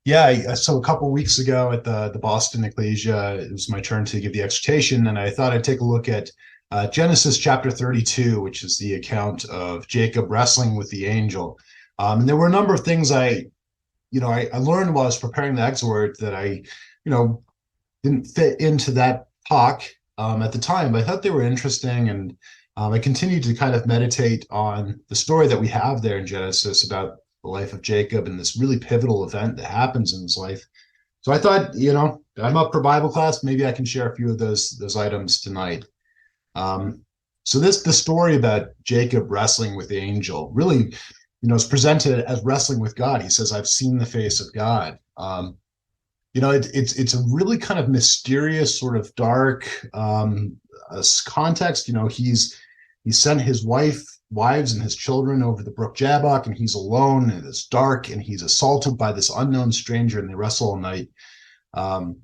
Yeah, so a couple weeks ago at the Boston Ecclesia, it was my turn to give the exhortation, and I thought I'd take a look at Genesis chapter 32, which is the account of Jacob wrestling with the angel. And there were a number of things I learned while I was preparing the exhort that didn't fit into that talk at the time, but I thought they were interesting, and I continued to kind of meditate on the story that we have there in Genesis about the life of Jacob and this really pivotal event that happens in his life. So I thought, I'm up for Bible class. Maybe I can share a few of those items tonight. Um, so the story about Jacob wrestling with the angel really, is presented as wrestling with God. He says, "I've seen the face of God." It's a really kind of mysterious, sort of dark context. He sent his wives and his children over the brook Jabbok, and he's alone, and it's dark, and he's assaulted by this unknown stranger, and they wrestle all night. Um,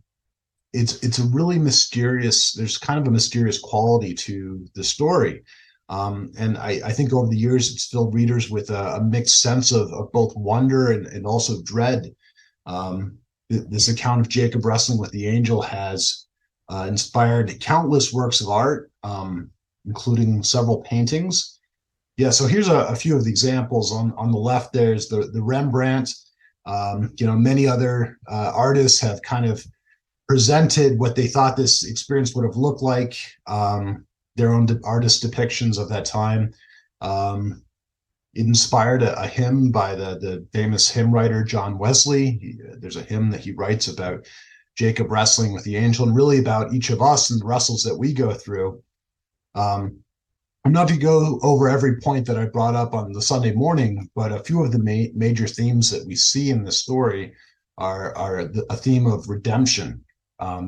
it's a really mysterious. There's kind of a mysterious quality to the story. And I think over the years, it's filled readers with a mixed sense of both wonder and also dread. This account of Jacob wrestling with the angel has inspired countless works of art, including several paintings. Yeah, so here's a few of the examples. On the left, there's the Rembrandt. Many other artists have kind of presented what they thought this experience would have looked like, their own artist depictions of that time. It inspired a hymn by the famous hymn writer John Wesley. There's a hymn that he writes about Jacob wrestling with the angel, and really about each of us and the wrestles that we go through. I'm not to go over every point that I brought up on the Sunday morning, but a few of the major themes that we see in this story are a theme of redemption.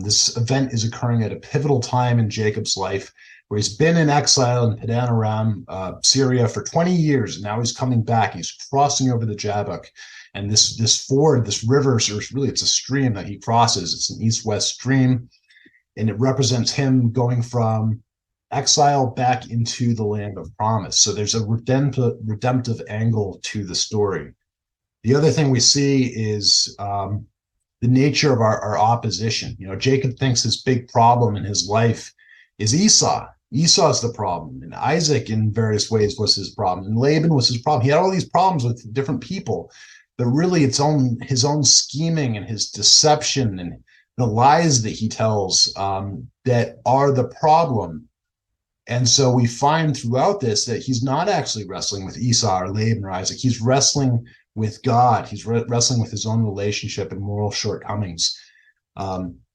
This event is occurring at a pivotal time in Jacob's life, where he's been in exile in Padan Aram, Syria, for 20 years, and now he's coming back. He's crossing over the Jabbok, and this ford, this river, so really it's a stream that he crosses. It's an east-west stream, and it represents him going from exile back into the land of promise. So there's a redemptive angle to the story. The other thing we see is the nature of our opposition. Jacob thinks his big problem in his life is Esau. Esau's the problem, and Isaac in various ways was his problem, and Laban was his problem. He had all these problems with different people, but really his own scheming and his deception and the lies that he tells that are the problem. And so we find throughout this that he's not actually wrestling with Esau or Laban or Isaac. He's wrestling with God. He's wrestling with his own relationship and moral shortcomings.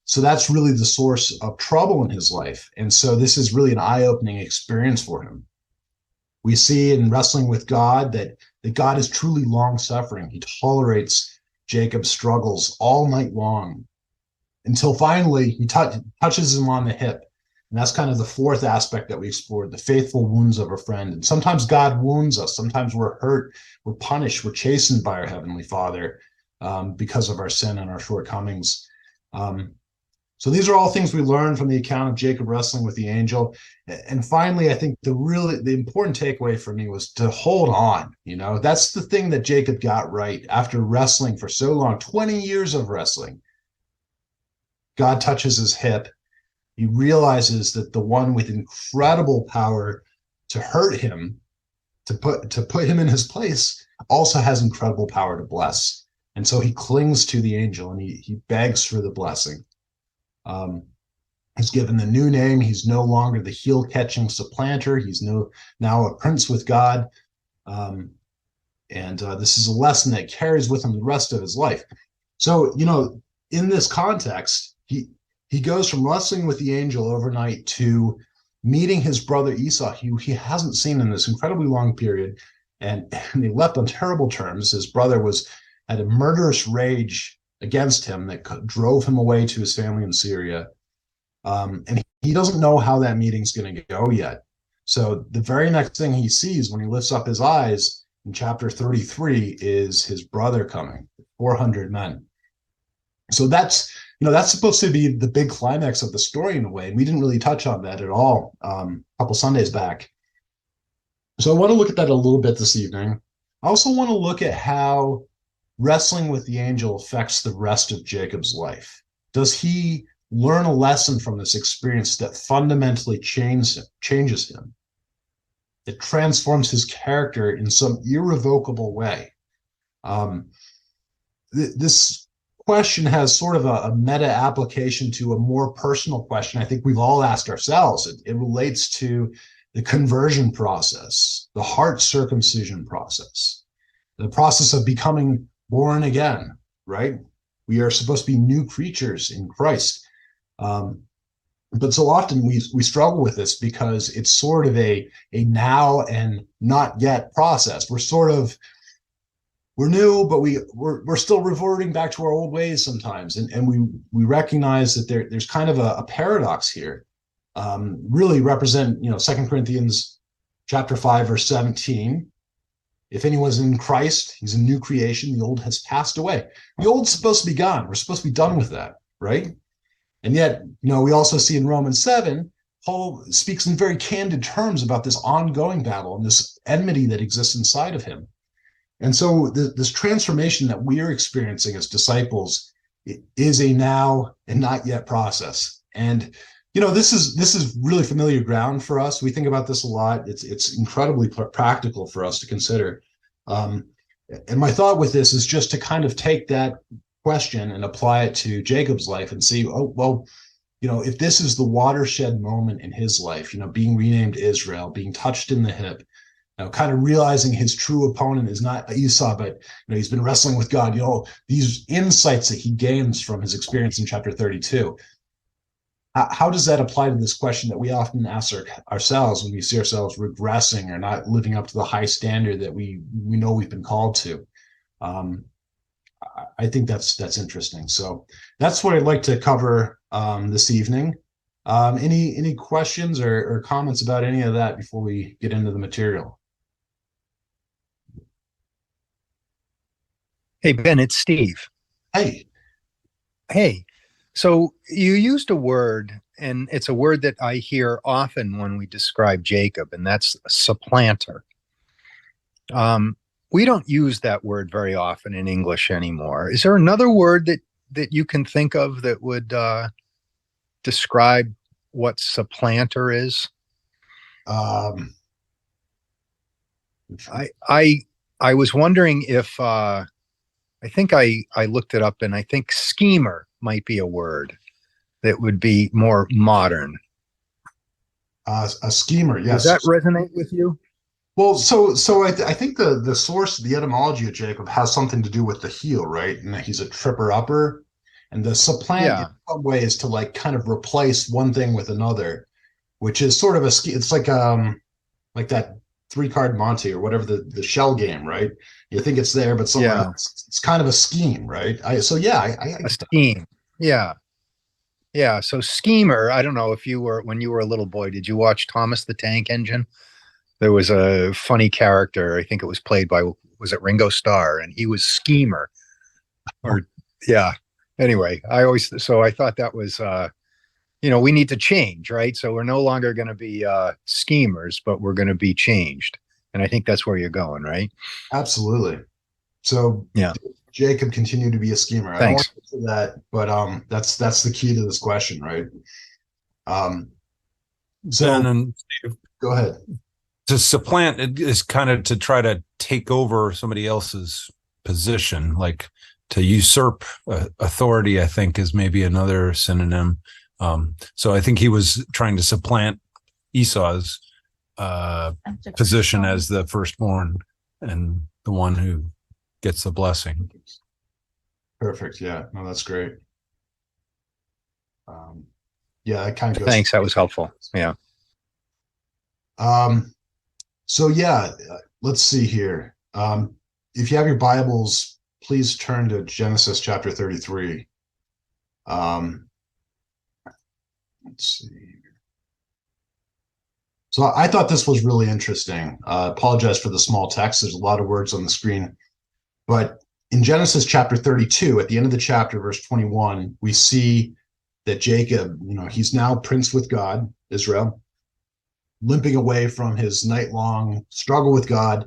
So that's really the source of trouble in his life. And so this is really an eye-opening experience for him. We see in wrestling with God that God is truly long-suffering. He tolerates Jacob's struggles all night long until finally he touches him on the hip. And that's kind of the fourth aspect that we explored, the faithful wounds of a friend. And sometimes God wounds us. Sometimes we're hurt, we're punished, we're chastened by our Heavenly Father because of our sin and our shortcomings. So these are all things we learn from the account of Jacob wrestling with the angel. And finally, I think the important takeaway for me was to hold on. That's the thing that Jacob got right after wrestling for so long, 20 years of wrestling. God touches his hip. He realizes that the one with incredible power to hurt him, to put him in his place, also has incredible power to bless. And so he clings to the angel and he begs for the blessing. He's given the new name. He's no longer the heel-catching supplanter. He's now a prince with God. And this is a lesson that carries with him the rest of his life. So, in this context, he goes from wrestling with the angel overnight to meeting his brother Esau, who he hasn't seen in this incredibly long period. And they left on terrible terms. His brother had a murderous rage against him that drove him away to his family in Syria. And he doesn't know how that meeting's going to go yet. So the very next thing he sees when he lifts up his eyes in chapter 33 is his brother coming, 400 men. So that's supposed to be the big climax of the story in a way. And we didn't really touch on that at all a couple Sundays back. So I want to look at that a little bit this evening. I also want to look at how wrestling with the angel affects the rest of Jacob's life? Does he learn a lesson from this experience that fundamentally changes him? It transforms his character in some irrevocable way. Um, this question has sort of a meta application to a more personal question I think we've all asked ourselves. It relates to the conversion process, the heart circumcision process, the process of becoming born again, right? We are supposed to be new creatures in Christ. But so often we struggle with this because it's sort of a now and not yet process. We're new, but we're still reverting back to our old ways sometimes, and we recognize that there's kind of a paradox here. Really represent 2 Corinthians chapter 5 verse 17. If anyone's in Christ, he's a new creation. The old has passed away. The old's supposed to be gone. We're supposed to be done with that, right? And yet, we also see in Romans 7, Paul speaks in very candid terms about this ongoing battle and this enmity that exists inside of him. And so this transformation that we are experiencing as disciples is a now and not yet process. And this is really familiar ground for us. We think about this a lot. It's incredibly practical for us to consider. And my thought with this is just to kind of take that question and apply it to Jacob's life and see, oh, well, if this is the watershed moment in his life, being renamed Israel, being touched in the hip, kind of realizing his true opponent is not Esau, but he's been wrestling with God. These insights that he gains from his experience in chapter 32. How does that apply to this question that we often ask ourselves when we see ourselves regressing or not living up to the high standard that we know we've been called to? I think that's interesting. So that's what I'd like to cover this evening. Any questions or comments about any of that before we get into the material? Hey, Ben, it's Steve. Hey. Hey, so you used a word, and it's a word that I hear often when we describe Jacob, and that's supplanter. We don't use that word very often in English anymore. Is there another word that you can think of that would describe what supplanter is? Um, I was wondering if I think I looked it up, and I think schemer might be a word that would be more modern. a schemer, Does yes. that resonate with you? Well, so I think the source, the etymology of Jacob has something to do with the heel, right? And that he's a tripper upper, and the supplant in Yeah, some way is to like kind of replace one thing with another, which is sort of it's like that 3 card Monte or whatever the shell game, right? You think it's there, but somewhere yeah, else. It's kind of a scheme, right? I a get that. scheme. Yeah, yeah. So schemer. I don't know if you were when you were a little boy. Did you watch Thomas the Tank Engine? There was a funny character. I think it was played by was it Ringo Starr, and he was schemer. Or yeah. Anyway, I thought that was we need to change, right? So we're no longer going to be schemers, but we're going to be changed. And I think that's where you're going, right? Absolutely. So Yeah. Jacob continued to be a schemer. I don't want Thanks. to answer that, but that's the key to this question, right? Um, Ben so and go ahead. to supplant is kind of to try to take over somebody else's position, like to usurp authority, I think is maybe another synonym. So I think he was trying to supplant Esau's position as the firstborn and the one who gets the blessing. Perfect. Yeah. No, that's great. Yeah, that kind of goes. Thanks. That was helpful. Yeah. So yeah, let's see here. If you have your Bibles, please turn to Genesis chapter 33. Let's see. So I thought this was really interesting. Apologize for the small text. There's a lot of words on the screen. But in Genesis chapter 32, at the end of the chapter, verse 21, we see that Jacob, he's now prince with God, Israel, limping away from his night-long struggle with God.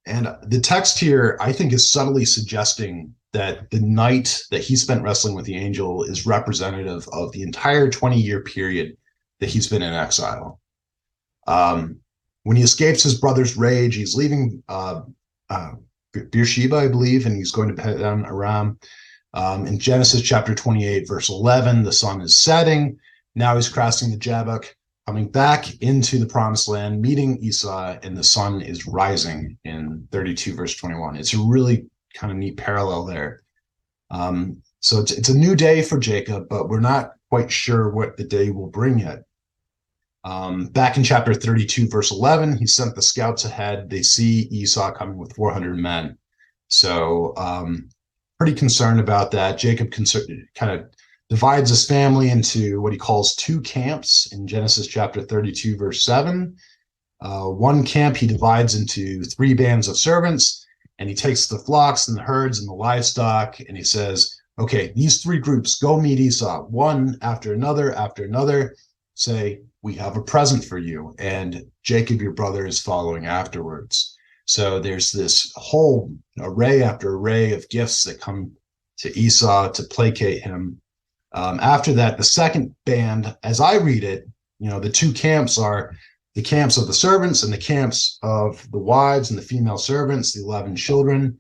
And the text here, I think, is subtly suggesting that the night that he spent wrestling with the angel is representative of the entire 20-year period that he's been in exile. When he escapes his brother's rage, he's leaving Beersheba, I believe, and he's going to head down Aram. In Genesis chapter 28, verse 11, the sun is setting. Now he's crossing the Jabbok, coming back into the promised land, meeting Esau, and the sun is rising in 32, verse 21. It's a really kind of neat parallel there. So it's a new day for Jacob, but we're not quite sure what the day will bring yet. Back in chapter 32, verse 11, he sent the scouts ahead. They see Esau coming with 400 men. So pretty concerned about that. Jacob kind of divides his family into what he calls two camps in Genesis chapter 32, verse 7. One camp he divides into three bands of servants, and he takes the flocks and the herds and the livestock, and he says, okay, these three groups, go meet Esau, one after another, say, we have a present for you, and Jacob, your brother, is following afterwards. So there's this whole array after array of gifts that come to Esau to placate him. After that, the second band, as I read it, the two camps are the camps of the servants and the camps of the wives and the female servants, the 11 children.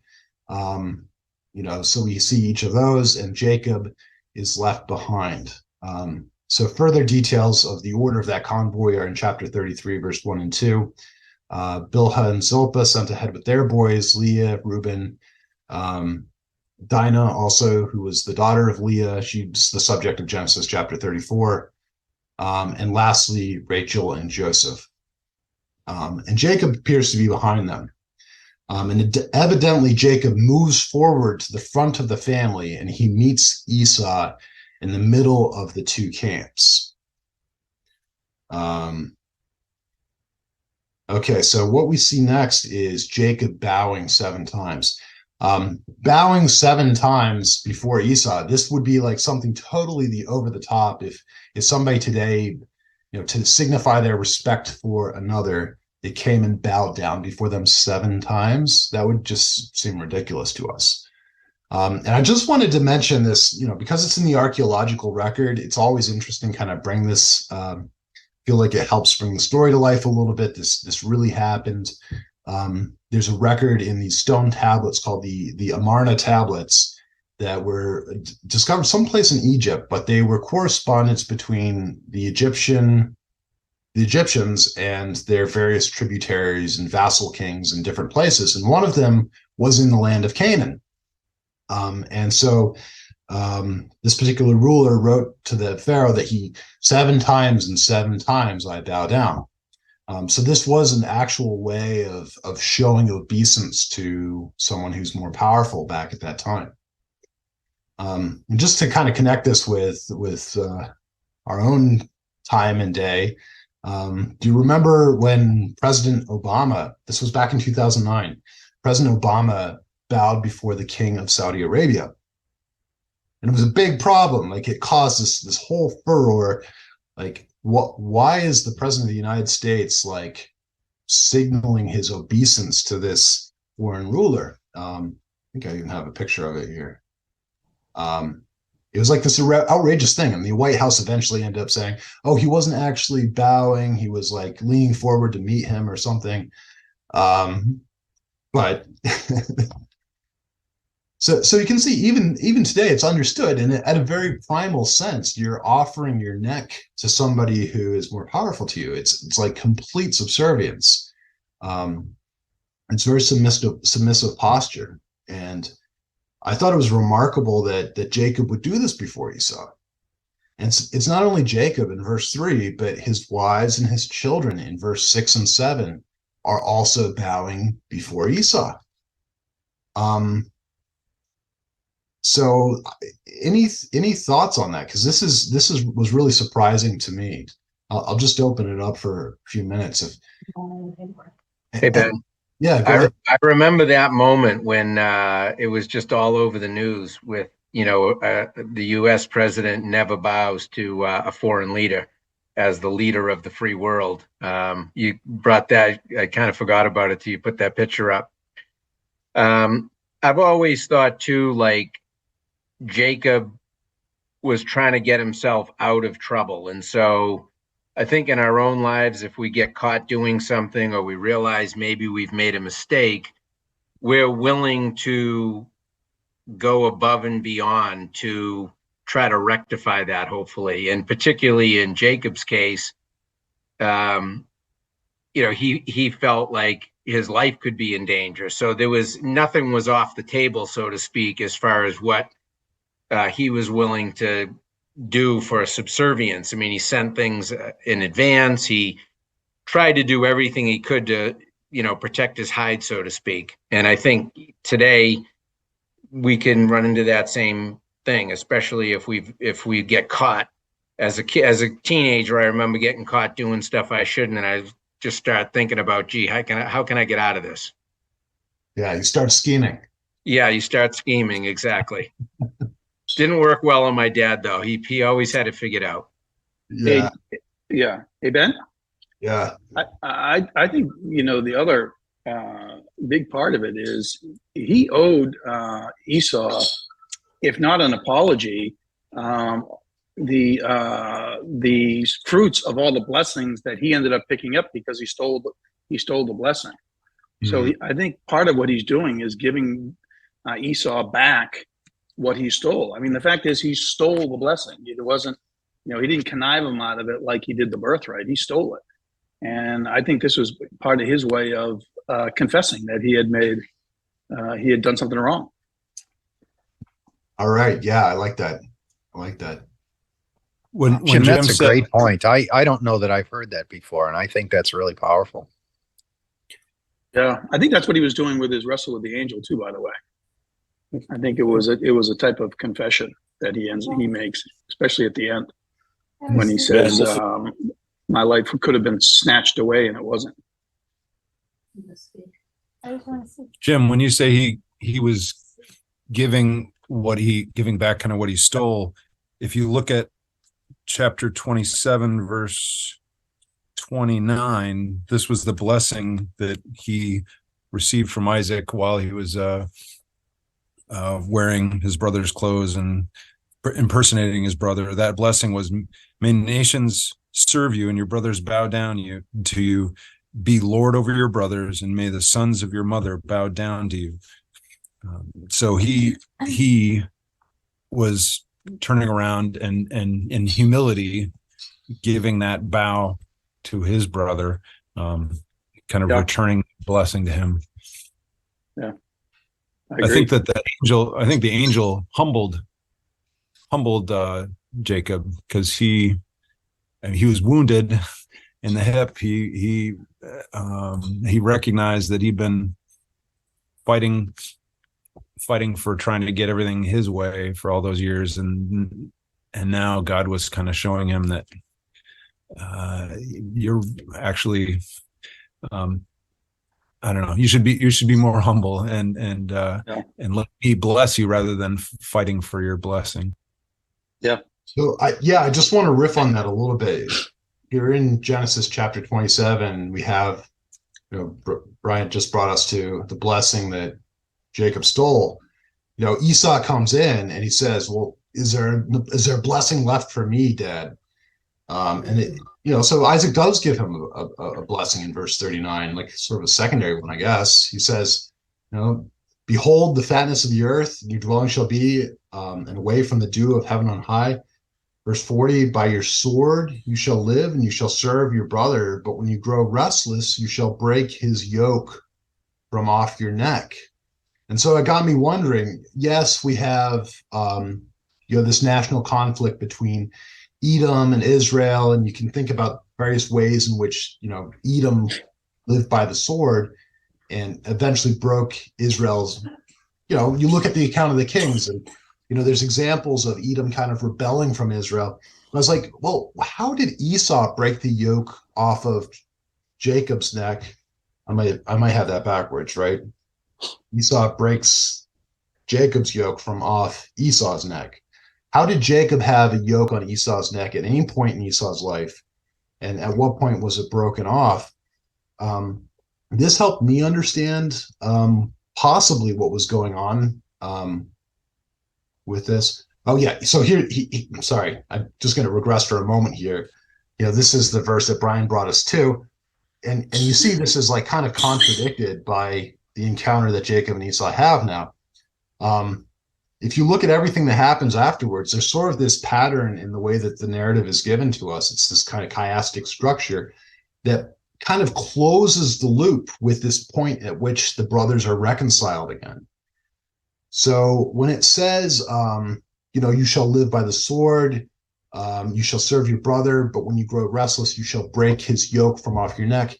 So we see each of those, and Jacob is left behind. So further details of the order of that convoy are in chapter 33, verse 1 and 2. Bilhah and Zilpah sent ahead with their boys, Leah, Reuben, Dinah also, who was the daughter of Leah. She's the subject of Genesis chapter 34. And lastly, Rachel and Joseph. And Jacob appears to be behind them. And evidently, Jacob moves forward to the front of the family, and he meets Esau in the middle of the two camps. Okay, so what we see next is Jacob bowing 7 times. Bowing 7 times before Esau, this would be like something totally the over the top. If somebody today, to signify their respect for another, they came and bowed down before them 7 times, that would just seem ridiculous to us. And I just wanted to mention this, because it's in the archaeological record, it's always interesting kind of bring this, feel like it helps bring the story to life a little bit. This really happened. There's a record in these stone tablets called the Amarna tablets that were discovered someplace in Egypt, but they were correspondence between the Egyptians and their various tributaries and vassal kings in different places. And one of them was in the land of Canaan. And so this particular ruler wrote to the Pharaoh that 7 times and 7 times I bow down. So this was an actual way of showing obeisance to someone who's more powerful back at that time. And just to kind of connect this with our own time and day, do you remember when President Obama, this was back in 2009, President Obama bowed before the king of Saudi Arabia? And it was a big problem. Like, it caused this whole furor. Like, why is the president of the United States like signaling his obeisance to this foreign ruler? I think I even have a picture of it here. It was like this outrageous thing. And the White House eventually ended up saying, oh, he wasn't actually bowing. He was like leaning forward to meet him or something. But So you can see even today it's understood, and at a very primal sense, you're offering your neck to somebody who is more powerful to you. It's like complete subservience. It's very submissive posture, and I thought it was remarkable that Jacob would do this before Esau. And it's not only Jacob in verse 3, but his wives and his children in verse 6 and 7 are also bowing before Esau. So any thoughts on that? Because this was really surprising to me. I'll just open it up for a few minutes. Hey, Ben. Yeah, go ahead. I remember that moment when it was just all over the news with, the U.S. president never bows to a foreign leader as the leader of the free world. You brought that. I kind of forgot about it till you put that picture up. I've always thought too, like Jacob was trying to get himself out of trouble. And so I think in our own lives, if we get caught doing something or we realize maybe we've made a mistake, we're willing to go above and beyond to try to rectify that, hopefully. And particularly in Jacob's case, he felt like his life could be in danger. So there was nothing was off the table, so to speak, as far as what he was willing to do for subservience. I mean, he sent things in advance. He tried to do everything he could to, protect his hide, so to speak. And I think today we can run into that same thing, especially if we get caught. As a teenager, I remember getting caught doing stuff I shouldn't, and I just start thinking about, gee, how can I get out of this? Yeah, you start scheming. Yeah, you start scheming, exactly. Didn't work well on my dad, though. He always had it figured out. Yeah. Hey, Ben? Yeah. I think, the other big part of it is he owed Esau, if not an apology, the fruits of all the blessings that he ended up picking up because he stole the blessing. Mm-hmm. So I think part of what he's doing is giving Esau back what he stole. I mean, the fact is he stole the blessing. It wasn't, he didn't connive him out of it like he did the birthright. He stole it. And I think this was part of his way of confessing that he had done something wrong. All right. Yeah, I like that. When Jim, that's a great point. I don't know that I've heard that before, and I think that's really powerful. Yeah, I think that's what he was doing with his wrestle with the angel too, by the way. I think it was a type of confession that he makes, especially at the end when he says, "My life could have been snatched away, and it wasn't." Jim, when you say he was giving back kind of what he stole, if you look at chapter 27, verse 29, this was the blessing that he received from Isaac while he was wearing his brother's clothes and impersonating his brother. That blessing was, may nations serve you and your brothers bow down to you. Be Lord over your brothers, and may the sons of your mother bow down to you. So he was turning around and in humility giving that bow to his brother, kind of returning blessing to him. Yeah. I think the angel humbled Jacob because he was wounded in the hip. He recognized that he'd been fighting for trying to get everything his way for all those years, and now God was kind of showing him that you're actually I don't know, you should be more humble and let me bless you rather than fighting for your blessing. Yeah. So I just want to riff on that a little bit. Here in Genesis chapter 27, we have, Brian just brought us to the blessing that Jacob stole. Esau comes in and he says, well, is there a blessing left for me, Dad? So Isaac does give him a blessing in verse 39, like sort of a secondary one, I guess. He says, behold, the fatness of the earth, your dwelling shall be, and away from the dew of heaven on high. Verse 40, by your sword you shall live and you shall serve your brother, but when you grow restless, you shall break his yoke from off your neck. And so it got me wondering, yes, we have, this national conflict between Edom and Israel, and you can think about various ways in which, Edom lived by the sword and eventually broke Israel's, you look at the account of the kings and, there's examples of Edom kind of rebelling from Israel. And I was like, well, how did Esau break the yoke off of Jacob's neck? I might have that backwards, right? Esau breaks Jacob's yoke from off Esau's neck. How did Jacob have a yoke on Esau's neck at any point in Esau's life? And at what point was it broken off? This helped me understand possibly what was going on with this. Oh yeah, so here, I'm sorry, I'm just going to regress for a moment here. This is the verse that Brian brought us to, and you see this is like kind of contradicted by the encounter that Jacob and Esau have now. If you look at everything that happens afterwards, there's sort of this pattern in the way that the narrative is given to us. It's this kind of chiastic structure that kind of closes the loop with this point at which the brothers are reconciled again. So when it says, you shall live by the sword, you shall serve your brother, but when you grow restless, you shall break his yoke from off your neck.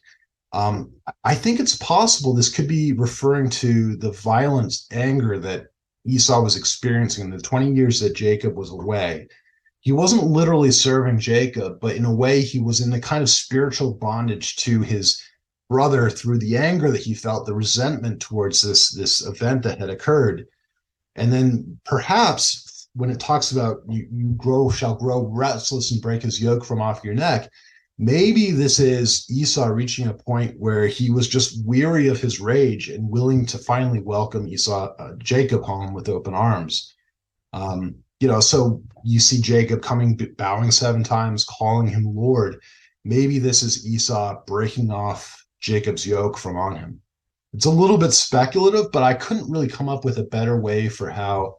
I think it's possible this could be referring to the violent anger that Esau was experiencing in the 20 years that Jacob was away. He wasn't literally serving Jacob, but in a way, he was in the kind of spiritual bondage to his brother through the anger that he felt, the resentment towards this event that had occurred. And then perhaps when it talks about shall grow restless and break his yoke from off your neck, maybe this is Esau reaching a point where he was just weary of his rage and willing to finally welcome Jacob home with open arms. So you see Jacob coming, bowing 7 times, calling him Lord. Maybe this is Esau breaking off Jacob's yoke from on him. It's a little bit speculative, but I couldn't really come up with a better way for how,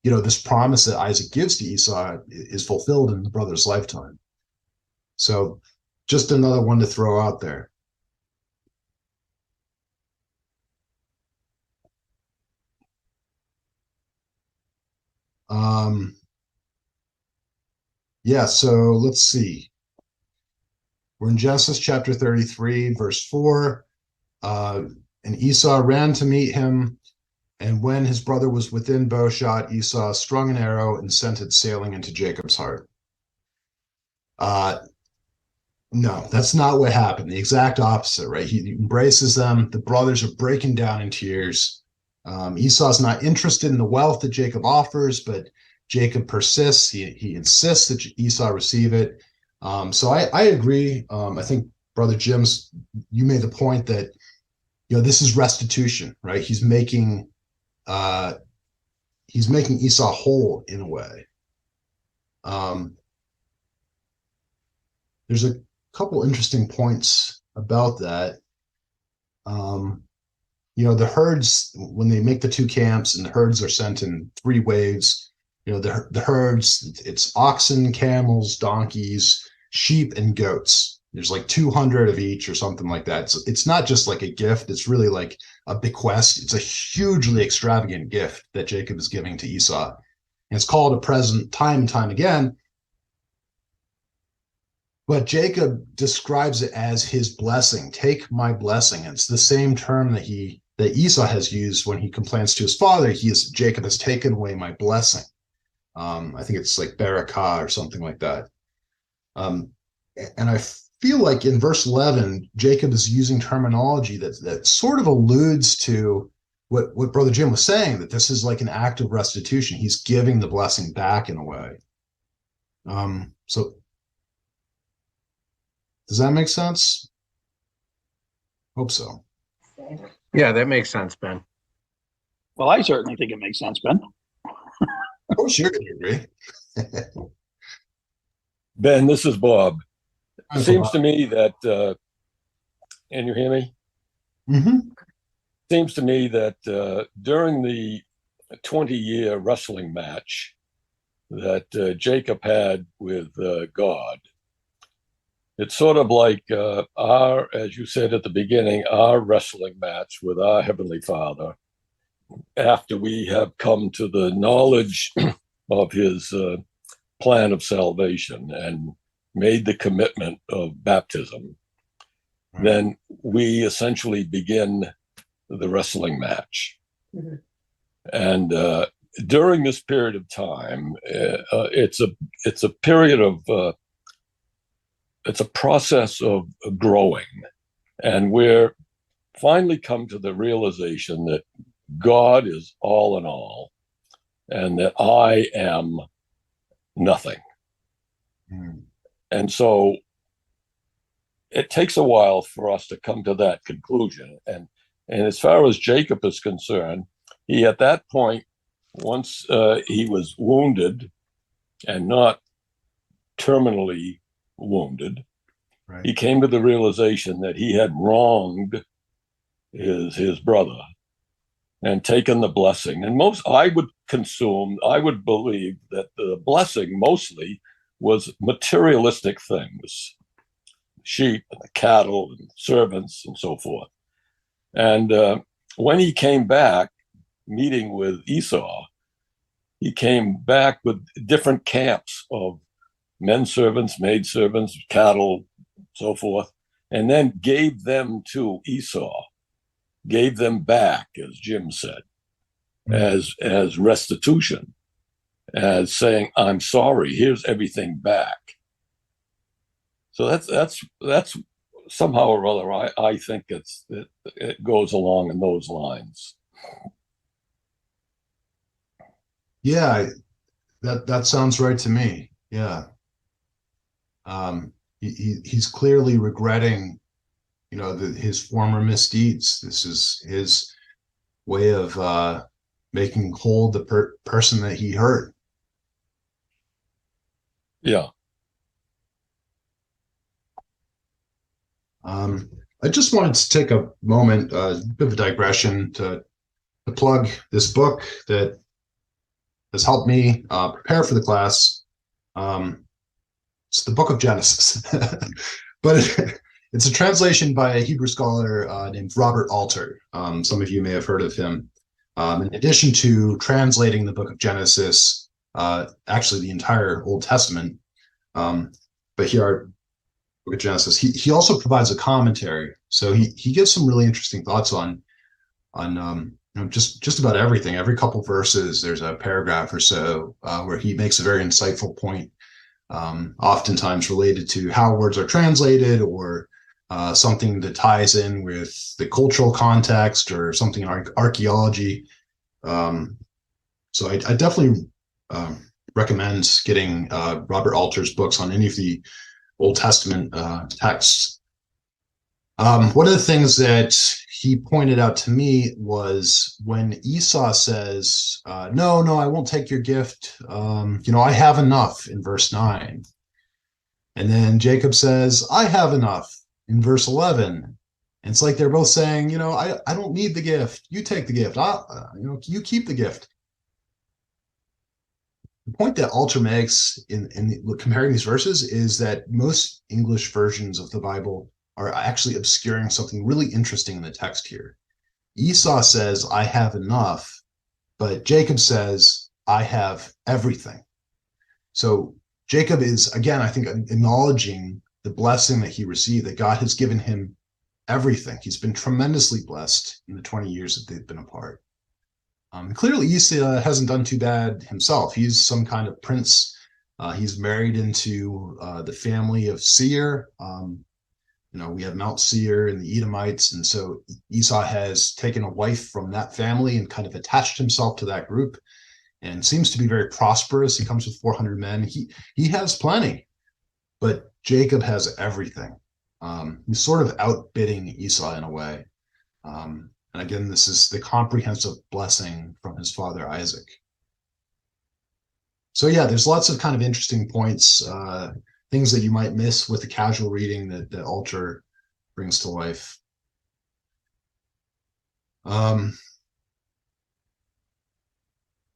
this promise that Isaac gives to Esau is fulfilled in the brother's lifetime. So just another one to throw out there. So let's see. We're in Genesis chapter 33, verse 4. And Esau ran to meet him. And when his brother was within bowshot, Esau strung an arrow and sent it sailing into Jacob's heart. No, that's not what happened. The exact opposite, right? He embraces them. The brothers are breaking down in tears. Esau's not interested in the wealth that Jacob offers, but Jacob persists. He insists that Esau receive it. So I agree. I think Brother Jim's, you made the point that, this is restitution, right? He's making Esau whole in a way. There's a couple interesting points about that. The herds, when they make the 2 camps and the herds are sent in 3 waves, the herds, it's oxen, camels, donkeys, sheep, and goats. There's like 200 of each or something like that. It's not just like a gift. It's really like a bequest. It's a hugely extravagant gift that Jacob is giving to Esau. And it's called a present time and time again. But Jacob describes it as his blessing. Take my blessing. It's the same term that Esau has used when he complains to his father. Jacob has taken away my blessing. I think it's like barakah or something like that. And I feel like in verse 11, Jacob is using terminology that sort of alludes to what Brother Jim was saying, that this is like an act of restitution. He's giving the blessing back in a way. So does that make sense? Hope so. Yeah, that makes sense, Ben. Well, I certainly think it makes sense, Ben. Oh, sure, you agree. Ben, this is Bob. Hi, Seems Bob. to me that, and you hear me? Mm-hmm. Seems to me that during the 20-year wrestling match that Jacob had with God, it's sort of like as you said at the beginning, our wrestling match with our Heavenly Father after we have come to the knowledge of His plan of salvation and made the commitment of baptism. Mm-hmm. Then we essentially begin the wrestling match. Mm-hmm. And during this period of time, it's a period of it's a process of growing, and we're finally come to the realization that God is all in all, and that I am nothing. Mm. And so it takes a while for us to come to that conclusion. And And as far as Jacob is concerned, he at that point, once he was wounded and not terminally wounded, Right. he came to the realization that he had wronged his brother and taken the blessing. And I would believe that the blessing mostly was materialistic things, sheep and the cattle and servants and so forth. And when he came back, meeting with Esau, he came back with different camps of men servants, maid servants, cattle, so forth, and then gave them to Esau, gave them back, as Jim said, as restitution, as saying, "I'm sorry. Here's everything back." So that's somehow or other. I think it goes along in those lines. Yeah, that sounds right to me. Yeah. He's clearly regretting, his former misdeeds. This is his way of making whole the person that he hurt. Yeah. I just wanted to take a moment, a bit of a digression, to plug this book that has helped me prepare for the class. It's the Book of Genesis, but it's a translation by a Hebrew scholar named Robert Alter. Some of you may have heard of him. In addition to translating the Book of Genesis, actually the entire Old Testament, but here Book of Genesis, he also provides a commentary. So he gives some really interesting thoughts on just about everything. Every couple verses, there's a paragraph or so where he makes a very insightful point, oftentimes related to how words are translated, or something that ties in with the cultural context, or something in archaeology. So I definitely recommend getting Robert Alter's books on any of the Old Testament texts. One of the things that he pointed out to me was when Esau says, no, I won't take your gift. I have enough, in verse 9. And then Jacob says, I have enough, in verse 11. And it's like they're both saying, I don't need the gift. You take the gift. You keep the gift. The point that Alter makes in comparing these verses is that most English versions of the Bible are actually obscuring something really interesting in the text here. Esau says, I have enough, but Jacob says, I have everything. So Jacob is, again, I think, acknowledging the blessing that he received, that God has given him everything. He's been tremendously blessed in the 20 years that they've been apart. Clearly, Esau hasn't done too bad himself. He's some kind of prince. He's married into the family of Seir. We have Mount Seir and the Edomites. And so Esau has taken a wife from that family and kind of attached himself to that group, and seems to be very prosperous. He comes with 400 men. He has plenty, but Jacob has everything. He's sort of outbidding Esau in a way. And again, this is the comprehensive blessing from his father Isaac. So yeah, there's lots of kind of interesting points, things that you might miss with the casual reading that Alter brings to life.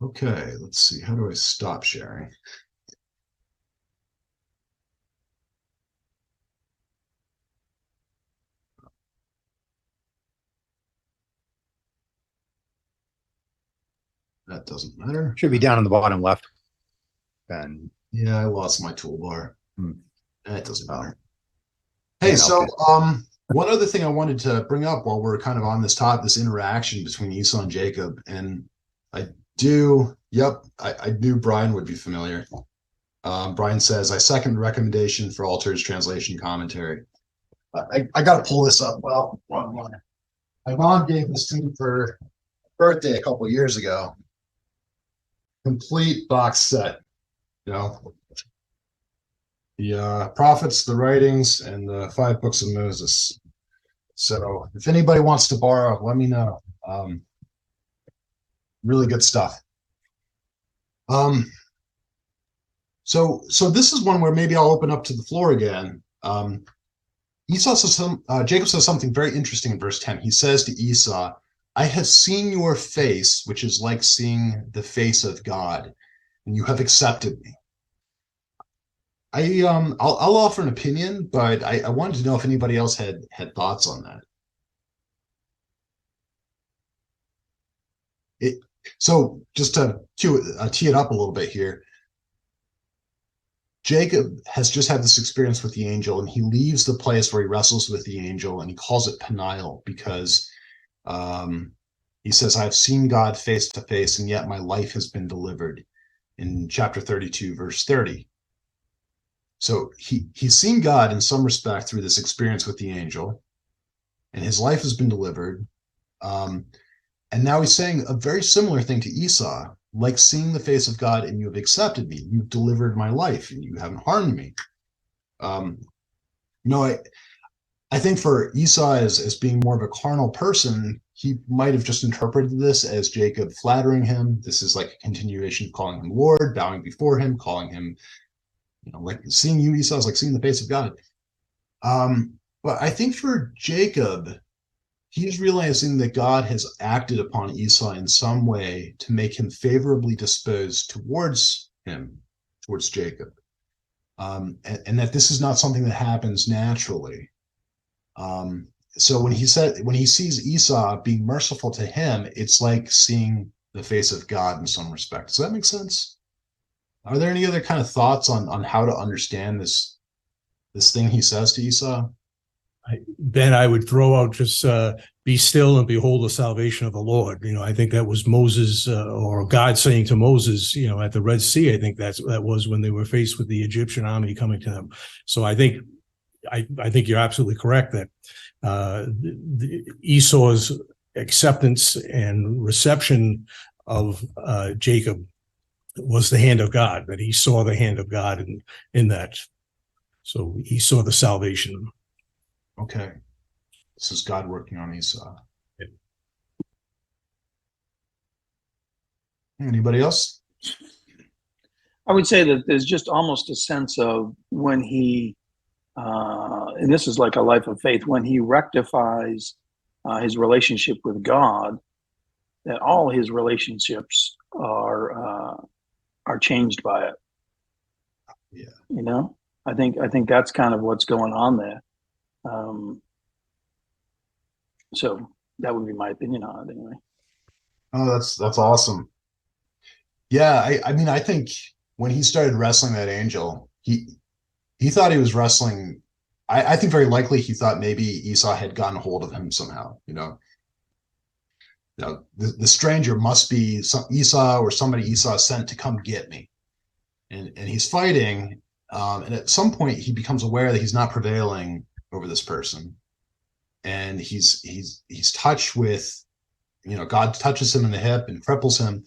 Okay, let's see. How do I stop sharing? That doesn't matter. Should be down in the bottom left. And yeah, I lost my toolbar. That doesn't matter. Yeah, Hey, so okay. one other thing I wanted to bring up while we're kind of on this interaction between Esau and Jacob, and I knew Brian would be familiar. Brian says, I second the recommendation for Alter's translation commentary. I got to pull this up. Well, my mom gave this to me for birthday a couple of years ago. Complete box set, the prophets, the writings, and the 5 books of Moses. So if anybody wants to borrow, let me know. Really good stuff. So this is one where maybe I'll open up to the floor again. Jacob says something very interesting in verse 10. He says to Esau, I have seen your face, which is like seeing the face of God, and you have accepted me. I'll offer an opinion, but I wanted to know if anybody else had thoughts on that. So just to tee it up a little bit here, Jacob has just had this experience with the angel, and he leaves the place where he wrestles with the angel, and he calls it Peniel because he says, I've seen God face to face, and yet my life has been delivered in chapter 32, verse 30. So he's seen God in some respect through this experience with the angel, and his life has been delivered. And now he's saying a very similar thing to Esau, like seeing the face of God, and you have accepted me. You've delivered my life, and you haven't harmed me. I think for Esau as being more of a carnal person, he might have just interpreted this as Jacob flattering him. This is like a continuation of calling him Lord, bowing before him, calling him, like seeing you, Esau, is like seeing the face of God. But I think for Jacob, he's realizing that God has acted upon Esau in some way to make him favorably disposed towards him, towards Jacob. And that this is not something that happens naturally. So when he sees Esau being merciful to him, it's like seeing the face of God in some respect. Does that make sense? Are there any other kind of thoughts on how to understand this thing he says to Esau? Ben, I would throw out just be still and behold the salvation of the Lord. I think that was Moses or God saying to Moses, at the Red Sea. I think that was when they were faced with the Egyptian army coming to them. So I think you're absolutely correct that Esau's acceptance and reception of Jacob was the hand of God, that he saw the hand of God in that. So he saw the salvation. Okay. This is God working on Esau. Yeah. Anybody else? I would say that there's just almost a sense of when he, and this is like a life of faith, when he rectifies his relationship with God, that all his relationships are changed by it. Yeah. I think that's kind of what's going on there. So that would be my opinion on it anyway. Oh, that's awesome. Yeah, I mean, I think when he started wrestling that angel, he thought he was wrestling. I think very likely he thought maybe Esau had gotten hold of him somehow. The stranger must be Esau or somebody Esau sent to come get me, and he's fighting. And at some point, he becomes aware that he's not prevailing over this person, and he's touched with, God touches him in the hip and cripples him.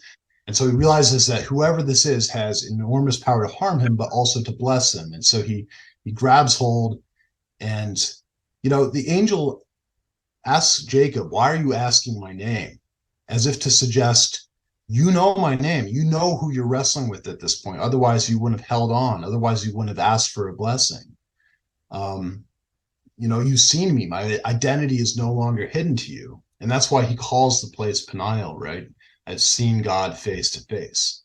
And so he realizes that whoever this is has enormous power to harm him, but also to bless him. And so he grabs hold, and the angel asks Jacob, why are you asking my name? As if to suggest, you know my name, you know who you're wrestling with at this point. Otherwise you wouldn't have held on. Otherwise you wouldn't have asked for a blessing. You've seen me. My identity is no longer hidden to you. And that's why he calls the place Peniel, right? I've seen God face to face.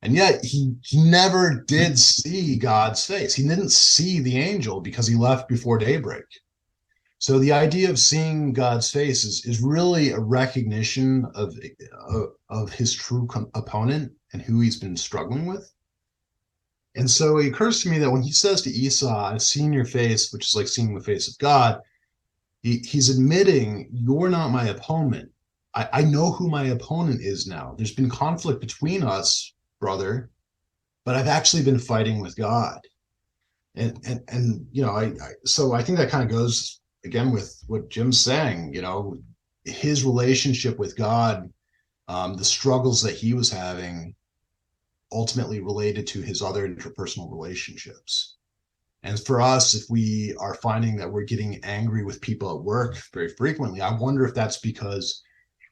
And yet he never did see God's face. He didn't see the angel because he left before daybreak. So the idea of seeing God's face is really a recognition of his true opponent and who he's been struggling with. And so it occurs to me that when he says to Esau, I've seen your face, which is like seeing the face of God, he's admitting, you're not my opponent. I know who my opponent is now. There's been conflict between us, brother, but I've actually been fighting with God. And so I think that kind of goes again with what Jim's saying, his relationship with God, the struggles that he was having ultimately related to his other interpersonal relationships. And for us, if we are finding that we're getting angry with people at work very frequently, I wonder if that's because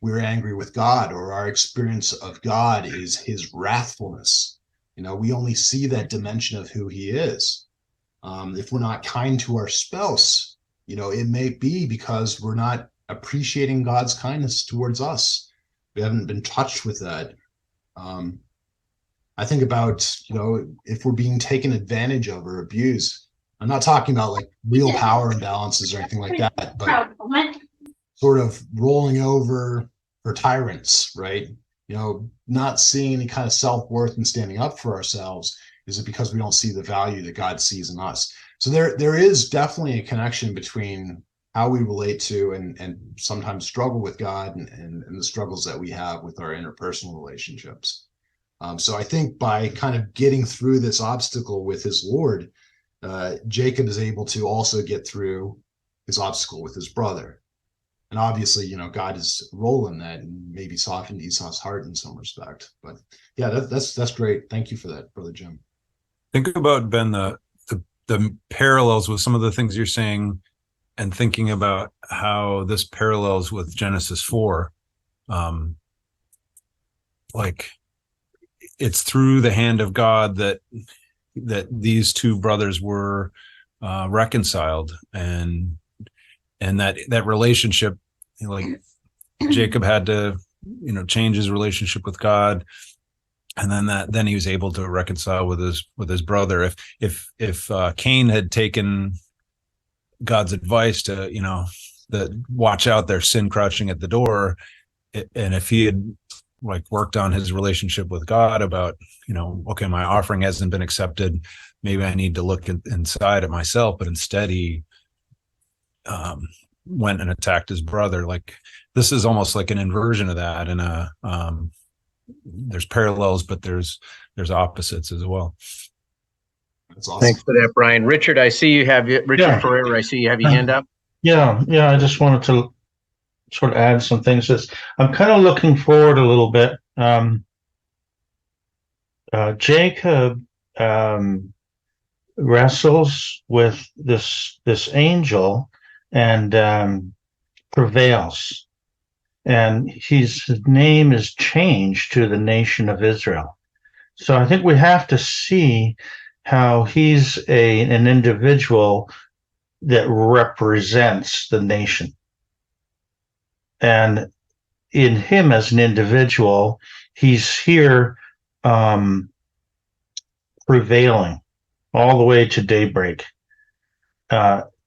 we're angry with God, or our experience of God is his wrathfulness. We only see that dimension of who he is. If we're not kind to our spouse, it may be because we're not appreciating God's kindness towards us. We haven't been touched with that. I think about, if we're being taken advantage of or abused. I'm not talking about like real power imbalances or anything like that, but sort of rolling over for tyrants, right? Not seeing any kind of self-worth and standing up for ourselves. Is it because we don't see the value that God sees in us? So there is definitely a connection between how we relate to and sometimes struggle with God and the struggles that we have with our interpersonal relationships. So I think by kind of getting through this obstacle with his Lord, Jacob is able to also get through his obstacle with his brother. And obviously, God is role in that and maybe softened Esau's heart in some respect. But yeah, that's great. Thank you for that, Brother Jim. Think about, Ben, the parallels with some of the things you're saying, and thinking about how this parallels with Genesis 4. Like, it's through the hand of God that these two brothers were reconciled, and that relationship, like Jacob had to change his relationship with God, and then he was able to reconcile with his brother. If Cain had taken God's advice to watch out, there's sin crouching at the door, and if he had like worked on his relationship with God about, okay, my offering hasn't been accepted, maybe I need to look inside at myself, but instead he went and attacked his brother. Like, this is almost like an inversion of that, and there's parallels, but there's opposites as well. That's awesome. Thanks for that, Brian. Richard, I see you have Richard Ferreira. I see you have your hand up. Yeah. I just wanted to sort of add some things. I'm kind of looking forward a little bit. Jacob wrestles with this angel and prevails, and his name is changed to the nation of Israel. So I think we have to see how he's an individual that represents the nation. And in him as an individual, he's here prevailing all the way to daybreak,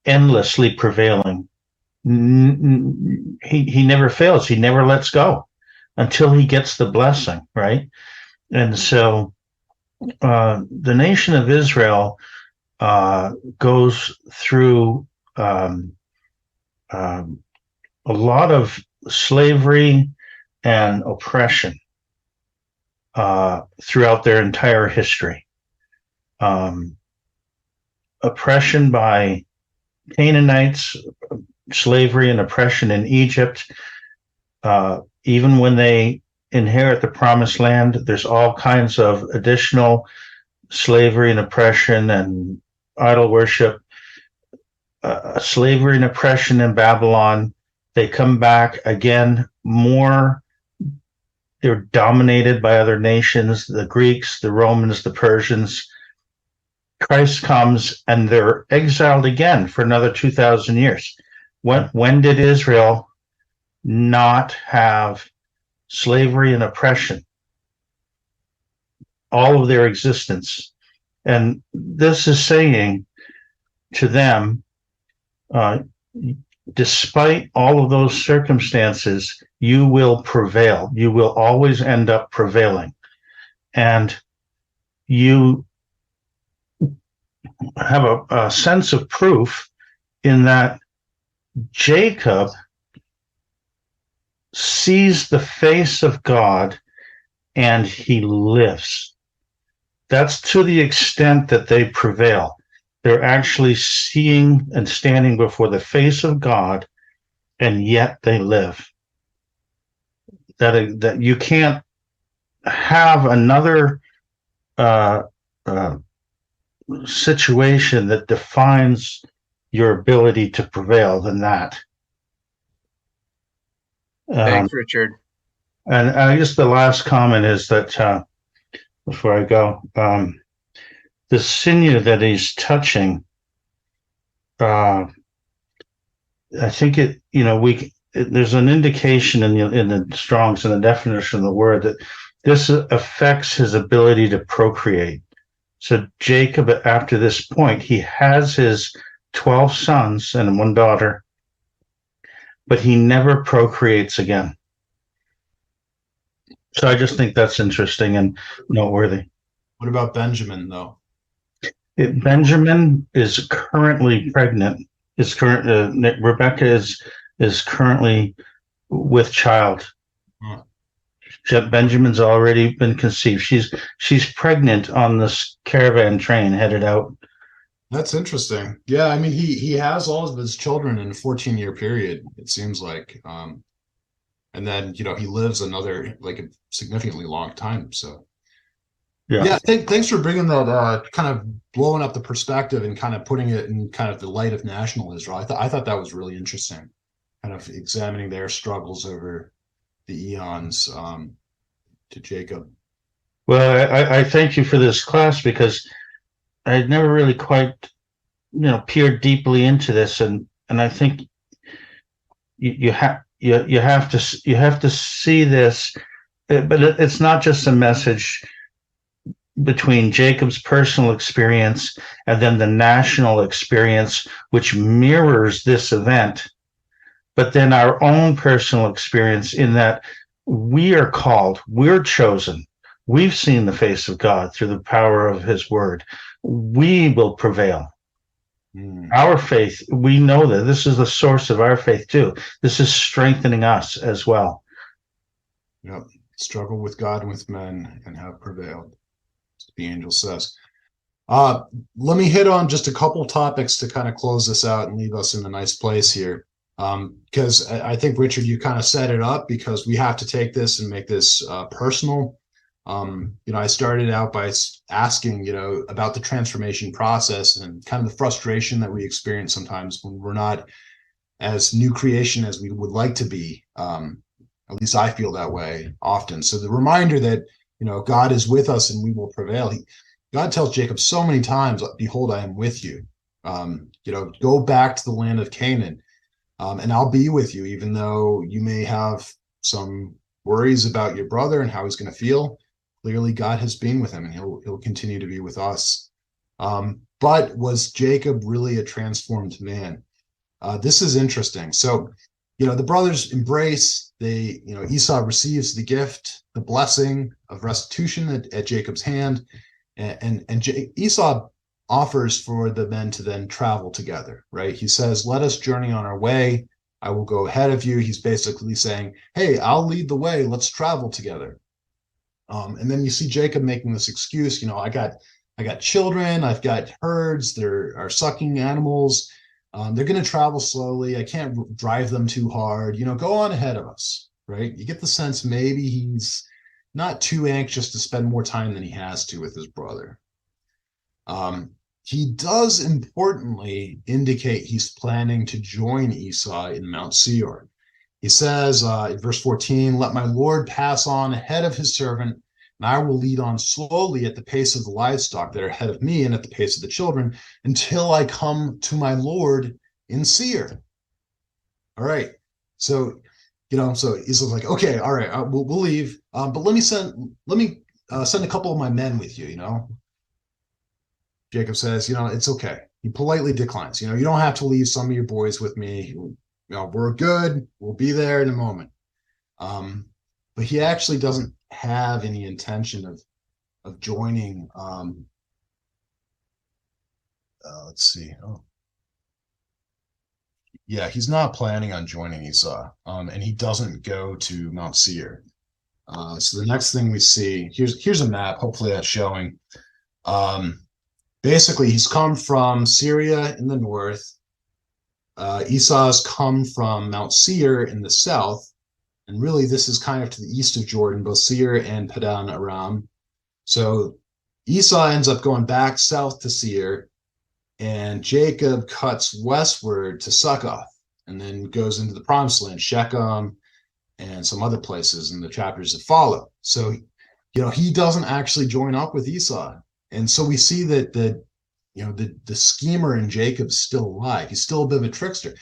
endlessly prevailing. He never fails. He never lets go until he gets the blessing, right? And so the nation of Israel goes through a lot of slavery and oppression throughout their entire history. Oppression by Canaanites, slavery and oppression in Egypt. Even when they inherit the promised land, there's all kinds of additional slavery and oppression and idol worship. Slavery and oppression in Babylon. They come back again more. They're dominated by other nations, the Greeks, the Romans, the Persians. Christ comes and they're exiled again for another 2,000 years. When did Israel not have slavery and oppression? All of their existence. And this is saying to them, despite all of those circumstances, you will prevail. You will always end up prevailing. And you have a sense of proof in that Jacob sees the face of God and he lives. That's to the extent that they prevail. They're actually seeing and standing before the face of God, and yet they live. That you can't have another situation that defines your ability to prevail than that. Thanks, Richard. And I guess the last comment is that before I go, the sinew that he's touching, I think there's an indication in the Strong's in the definition of the word that this affects his ability to procreate. So Jacob, after this point, he has his 12 sons and one daughter, but he never procreates again. So I just think that's interesting and noteworthy. What about Benjamin, though? Benjamin is currently pregnant. Rebecca is currently with child. Benjamin's already been conceived. She's pregnant on this caravan train headed out. That's interesting. Yeah, I mean, he has all of his children in a 14-year period, it seems like. And then, he lives another, like, a significantly long time. So, yeah, thanks for bringing that, kind of blowing up the perspective and kind of putting it in kind of the light of national Israel. I thought that was really interesting, kind of examining their struggles over the eons to Jacob. Well, I thank you for this class because I had never really quite, peered deeply into this, and I think you have to see this, but it's not just a message between Jacob's personal experience and then the national experience, which mirrors this event, but then our own personal experience in that we are called, we're chosen, we've seen the face of God through the power of his word. We will prevail. Our faith, we know that this is the source of our faith too. This is strengthening us as well. Yep. Struggle with God and with men and have prevailed, the angel says. Let me hit on just a couple topics to kind of close this out and leave us in a nice place here. Because I think, Richard, you kind of set it up because we have to take this and make this personal. I started out by asking, about the transformation process and kind of the frustration that we experience sometimes when we're not as new creation as we would like to be. At least I feel that way often. So the reminder that, God is with us and we will prevail. God tells Jacob so many times, behold, I am with you. Go back to the land of Canaan, and I'll be with you, even though you may have some worries about your brother and how he's going to feel. Clearly, God has been with him, and he'll continue to be with us. But was Jacob really a transformed man? This is interesting. So, the brothers embrace. Esau receives the gift, the blessing of restitution at Jacob's hand, and Esau offers for the men to then travel together. Right? He says, "Let us journey on our way. I will go ahead of you." He's basically saying, "Hey, I'll lead the way. Let's travel together." And then you see Jacob making this excuse, I got children, I've got herds, there are sucking animals. They're going to travel slowly. I can't drive them too hard. Go on ahead of us, right? You get the sense maybe he's not too anxious to spend more time than he has to with his brother. He does importantly indicate he's planning to join Esau in Mount Seir. He says in verse 14, "Let my Lord pass on ahead of his servant, and I will lead on slowly at the pace of the livestock that are ahead of me and at the pace of the children until I come to my Lord in Seir." All right. So, so Esau's like, "Okay, all right, we'll leave. But let me send a couple of my men with you, Jacob says, "It's okay." He politely declines. "You don't have to leave some of your boys with me. We're good. We'll be there in a moment." But he actually doesn't have any intention of joining. Let's see. Yeah, he's not planning on joining Esau, and he doesn't go to Mount Seir. So the next thing we see, here's a map. Hopefully that's showing. Basically, he's come from Syria in the north. Esau's come from Mount Seir in the south, and really this is kind of to the east of Jordan, both Seir and Padan Aram. So Esau ends up going back south to Seir, and Jacob cuts westward to Succoth, and then goes into the promised land, Shechem, and some other places in the chapters that follow. So, he doesn't actually join up with Esau. And so we see that the schemer in Jacob's still alive. He's still a bit of a trickster.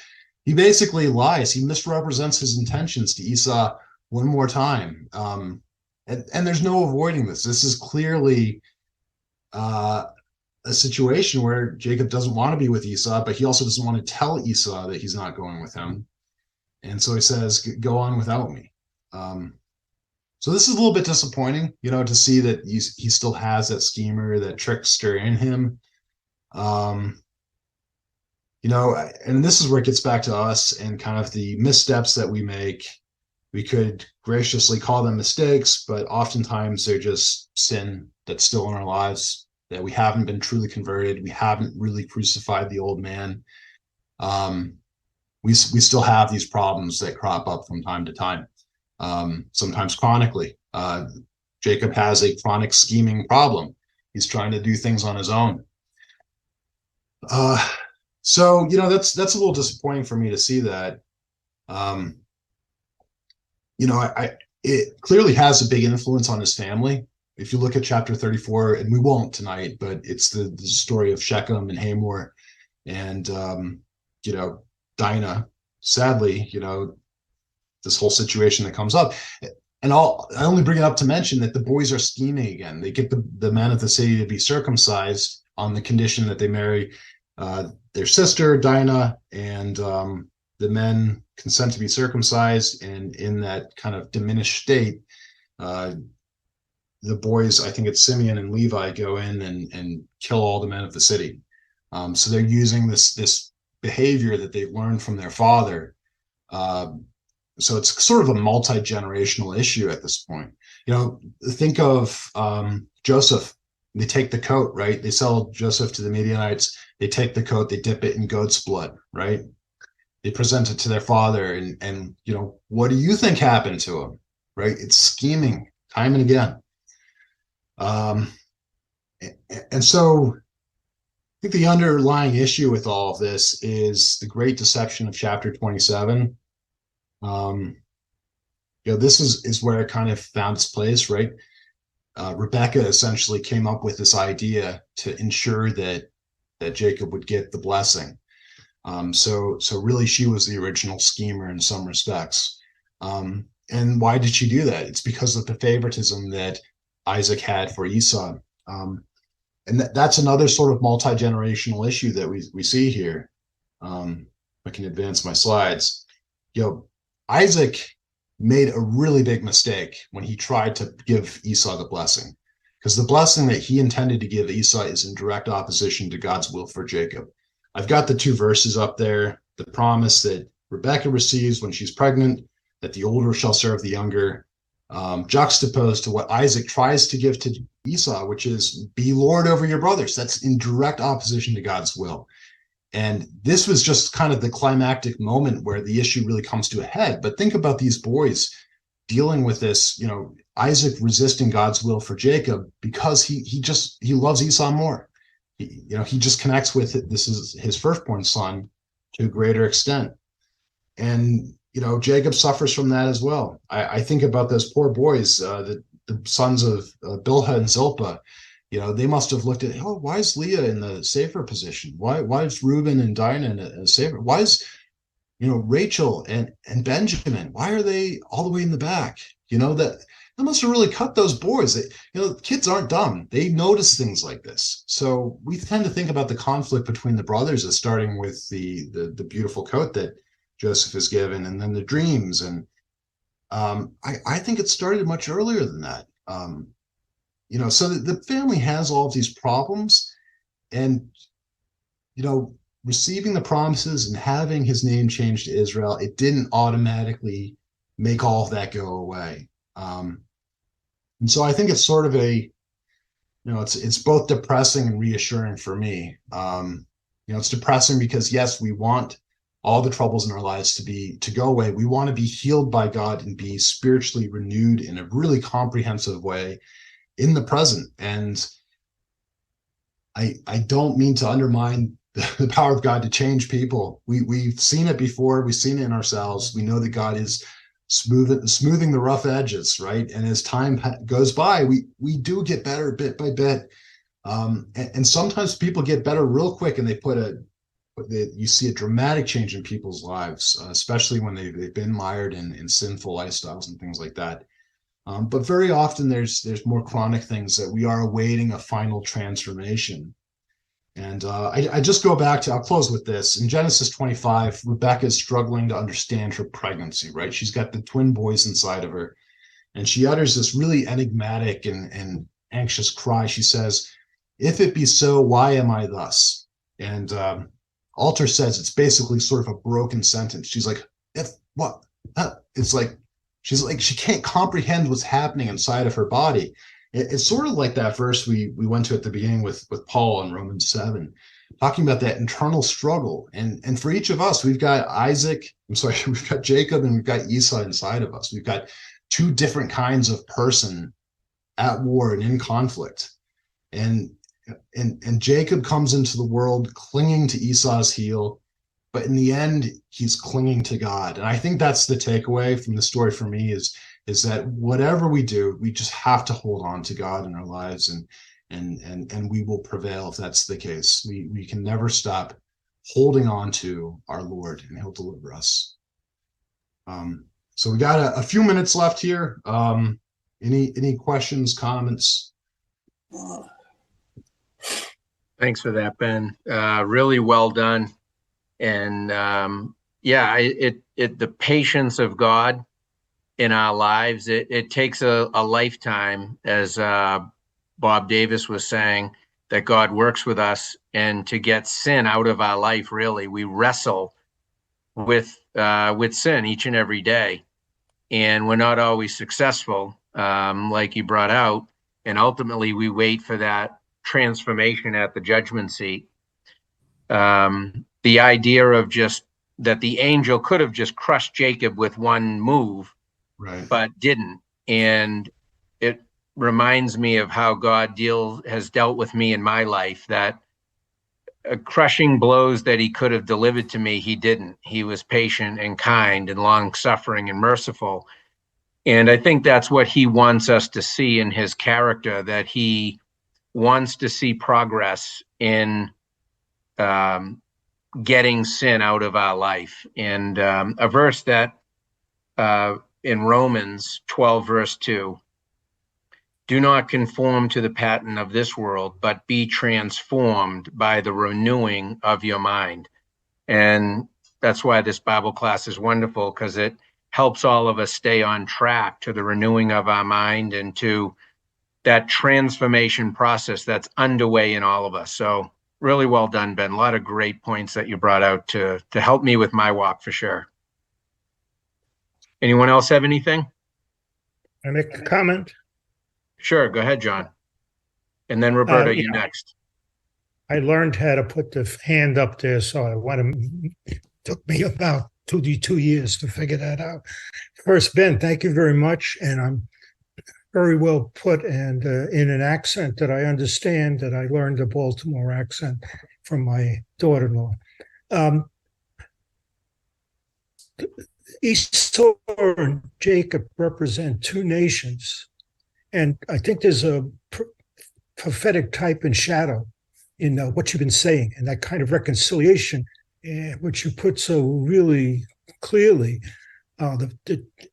He basically lies. He misrepresents his intentions to Esau one more time. And there's no avoiding this. This is clearly a situation where Jacob doesn't want to be with Esau, but he also doesn't want to tell Esau that he's not going with him. And so he says, go on without me. So this is a little bit disappointing, to see that he still has that schemer, that trickster in him. And this is where it gets back to us and kind of the missteps that we make. We could graciously call them mistakes, but oftentimes they're just sin that's still in our lives, that we haven't been truly converted. We haven't really crucified the old man. We still have these problems that crop up from time to time, sometimes chronically. Jacob has a chronic scheming problem. He's trying to do things on his own. So that's a little disappointing for me to see that. It clearly has a big influence on his family. If you look at chapter 34, and we won't tonight, but it's the story of Shechem and Hamor and Dinah. Sadly, this whole situation that comes up. And I only bring it up to mention that the boys are scheming again. They get the men of the city to be circumcised on the condition that they marry their sister, Dinah, and the men consent to be circumcised. And in that kind of diminished state, the boys, I think it's Simeon and Levi, go in and kill all the men of the city. So they're using this behavior that they've learned from their father. So it's sort of a multi-generational issue at this point. Think of Joseph. They take the coat, right? They sell Joseph to the Midianites. They take the coat, they dip it in goat's blood, right? They present it to their father, and what do you think happened to him, right? It's scheming time and again. And so I think the underlying issue with all of this is the great deception of chapter 27. This is where it kind of found its place, right? Rebecca essentially came up with this idea to ensure that Jacob would get the blessing. So really she was the original schemer in some respects. And why did she do that? It's because of the favoritism that Isaac had for Esau. And that's another sort of multi-generational issue that we see here. If I can advance my slides. Isaac made a really big mistake when he tried to give Esau the blessing, because the blessing that he intended to give Esau is in direct opposition to God's will for Jacob. I've got the two verses up there, the promise that Rebecca receives when she's pregnant, that the older shall serve the younger, juxtaposed to what Isaac tries to give to Esau, which is be Lord over your brothers. That's in direct opposition to God's will. And this was just kind of the climactic moment where the issue really comes to a head. But think about these boys dealing with this, Isaac resisting God's will for Jacob because he loves Esau more. He just connects with it. This is his firstborn son to a greater extent. And, Jacob suffers from that as well. I think about those poor boys, the sons of Bilhah and Zilpah. They must have looked at, why is Leah in the safer position? Why is Reuben and Dinah in a safer? Why is, Rachel and Benjamin? Why are they all the way in the back? That must have really cut those boys. Kids aren't dumb. They notice things like this. So we tend to think about the conflict between the brothers as starting with the beautiful coat that Joseph is given, and then the dreams. And I think it started much earlier than that. So the family has all of these problems, and, receiving the promises and having his name changed to Israel, it didn't automatically make all of that go away. And so I think it's sort of it's both depressing and reassuring for me. It's depressing because, yes, we want all the troubles in our lives to go away. We want to be healed by God and be spiritually renewed in a really comprehensive way in the present. And I don't mean to undermine the power of God to change people. We've seen it before. We've seen it in ourselves. We know that God is smoothing the rough edges, right? And as time goes by, we do get better bit by bit. And sometimes people get better real quick, and you see a dramatic change in people's lives, especially when they've been mired in sinful lifestyles and things like that. But very often there's more chronic things that we are awaiting a final transformation. And I just go back to, I'll close with this. In Genesis 25, Rebecca is struggling to understand her pregnancy, right? She's got the twin boys inside of her, and she utters this really enigmatic and anxious cry. She says, "If it be so, why am I thus?" And Alter says it's basically sort of a broken sentence. She's like, "If what?" It's like, she can't comprehend what's happening inside of her body. It's sort of like that verse we went to at the beginning with Paul in Romans 7, talking about that internal struggle. And for each of us, we've got we've got Jacob and we've got Esau inside of us. We've got two different kinds of person at war and in conflict. And Jacob comes into the world clinging to Esau's heel, but in the end, he's clinging to God. And I think that's the takeaway from the story for me is that whatever we do, we just have to hold on to God in our lives, and we will prevail if that's the case. We can never stop holding on to our Lord, and He'll deliver us. So we got a few minutes left here. Any questions, comments? Thanks for that, Ben. Really well done. And the patience of God in our lives, it takes a lifetime, as Bob Davis was saying, that God works with us, and to get sin out of our life, really, we wrestle with sin each and every day, and we're not always successful, like you brought out, and ultimately we wait for that transformation at the judgment seat. The idea of just that the angel could have just crushed Jacob with one move, right, but didn't. And it reminds me of how God has dealt with me in my life, that crushing blows that he could have delivered to me, he didn't. He was patient and kind and long-suffering and merciful. And I think that's what he wants us to see in his character, that he wants to see progress in getting sin out of our life. And a verse that in Romans 12, verse 2, "Do not conform to the pattern of this world, but be transformed by the renewing of your mind." And that's why this Bible class is wonderful, because it helps all of us stay on track to the renewing of our mind and to that transformation process that's underway in all of us. So really well done, Ben. A lot of great points that you brought out to help me with my walk, for sure. Anyone else have anything? I make a comment? Sure, go ahead, John. And then Roberta, you next. I learned how to put the hand up there, so it took me about 2 years to figure that out. First, Ben, thank you very much, and I'm very well put, and in an accent that I understand, that I learned a Baltimore accent from my daughter-in-law. Esau and Jacob represent two nations, and I think there's a prophetic type and shadow in what you've been saying, and that kind of reconciliation, which you put so really clearly.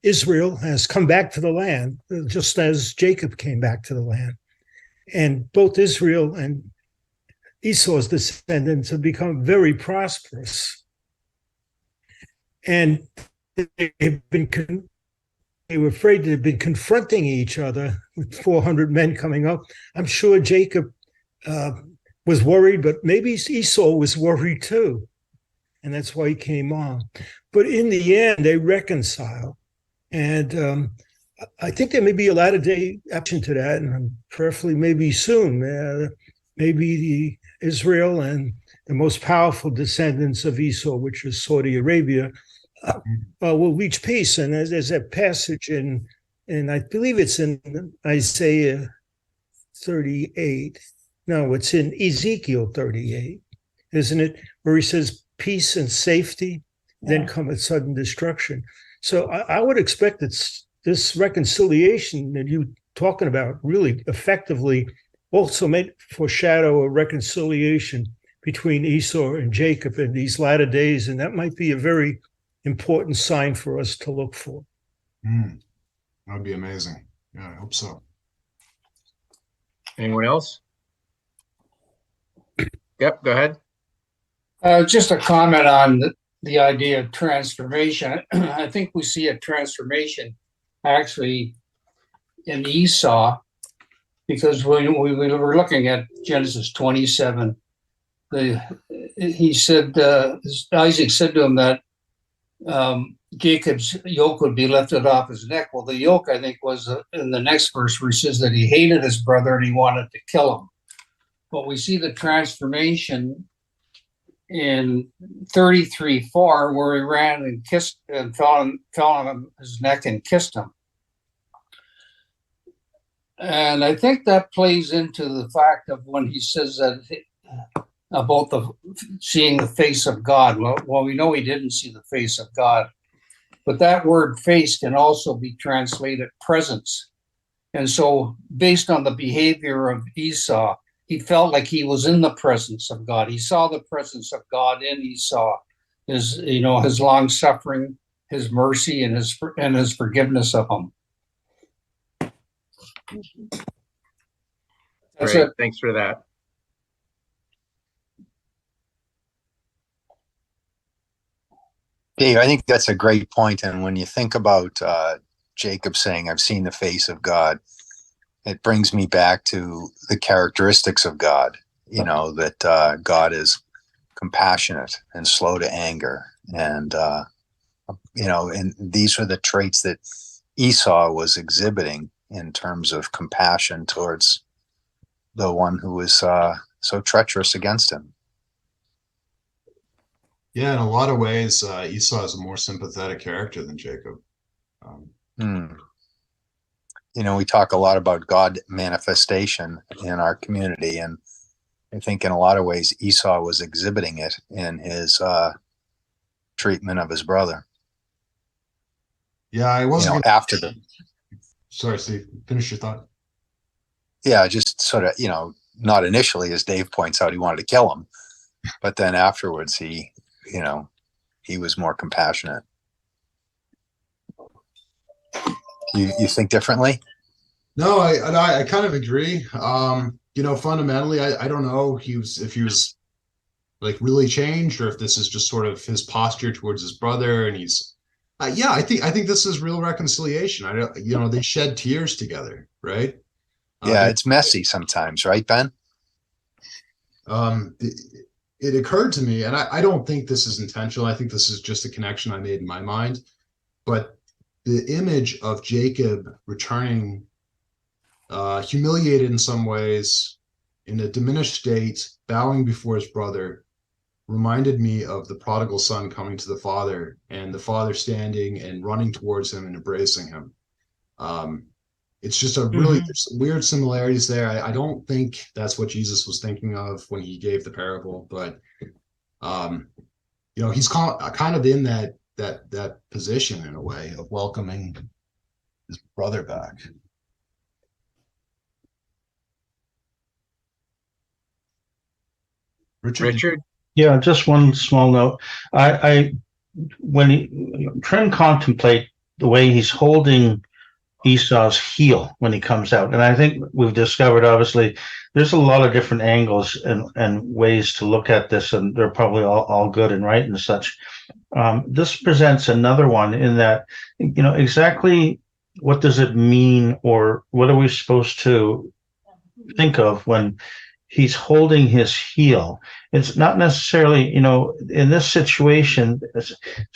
Israel has come back to the land, just as Jacob came back to the land. And both Israel and Esau's descendants have become very prosperous. And they were afraid they've been confronting each other with 400 men coming up. I'm sure Jacob was worried, but maybe Esau was worried too. And that's why he came on. But in the end, they reconcile. And I think there may be a latter day action to that, and prayerfully maybe soon. Maybe the Israel and the most powerful descendants of Esau, which is Saudi Arabia, will reach peace. And there's a passage and I believe it's in Isaiah 38, No, it's in Ezekiel 38, isn't it? Where he says, peace and safety, then cometh sudden destruction. So I would expect that this reconciliation that you're talking about really effectively also may foreshadow a reconciliation between Esau and Jacob in these latter days. And that might be a very important sign for us to look for. That would be amazing. Yeah, I hope so. Anyone else? Yep, go ahead. Just a comment on the idea of transformation. I think we see a transformation actually in Esau, because when we were looking at Genesis 27, he said, Isaac said to him that Jacob's yoke would be lifted off his neck. Well, the yoke, I think, was in the next verse where he says that he hated his brother and he wanted to kill him. But we see the transformation in 33:4, where he ran and kissed and fell on his neck and kissed him. And I think that plays into the fact of when he says that about seeing the face of God. Well, we know he didn't see the face of God, but that word face can also be translated presence. And so based on the behavior of Esau, he felt like he was in the presence of God. He saw the presence of God in Esau, his long suffering, his mercy, and his forgiveness of him. That's Great. it. Thanks for that. Dave, I think that's a great point. And when you think about Jacob saying, I've seen the face of God, it brings me back to the characteristics of God, that God is compassionate and slow to anger. And, and these are the traits that Esau was exhibiting in terms of compassion towards the one who was so treacherous against him. Yeah, in a lot of ways, Esau is a more sympathetic character than Jacob. We talk a lot about God manifestation in our community, and I think in a lot of ways Esau was exhibiting it in his treatment of his brother. Yeah, I wasn't after the. Sorry, Steve. Finish your thought. Yeah, just sort of, not initially, as Dave points out, he wanted to kill him, but then afterwards he was more compassionate. You think differently? No, I kind of agree. Fundamentally, I don't know if he was like really changed, or if this is just sort of his posture towards his brother, and he's I think this is real reconciliation. They shed tears together, right? Yeah, it's messy sometimes, right, Ben? It occurred to me, and I don't think this is intentional. I think this is just a connection I made in my mind, but the image of Jacob returning humiliated in some ways, in a diminished state, bowing before his brother, reminded me of the prodigal son coming to the father, and the father standing and running towards him and embracing him. It's just there's some weird similarities there. I don't think that's what Jesus was thinking of when he gave the parable, but he's kind of in that position in a way of welcoming his brother back. Richard? Yeah, just one small note. When try and contemplate the way he's holding Esau's heel when he comes out, and I think we've discovered, obviously, there's a lot of different angles and ways to look at this, and they're probably all good and right and such. This presents another one in that, exactly what does it mean, or what are we supposed to think of when he's holding his heel? It's not necessarily, in this situation, this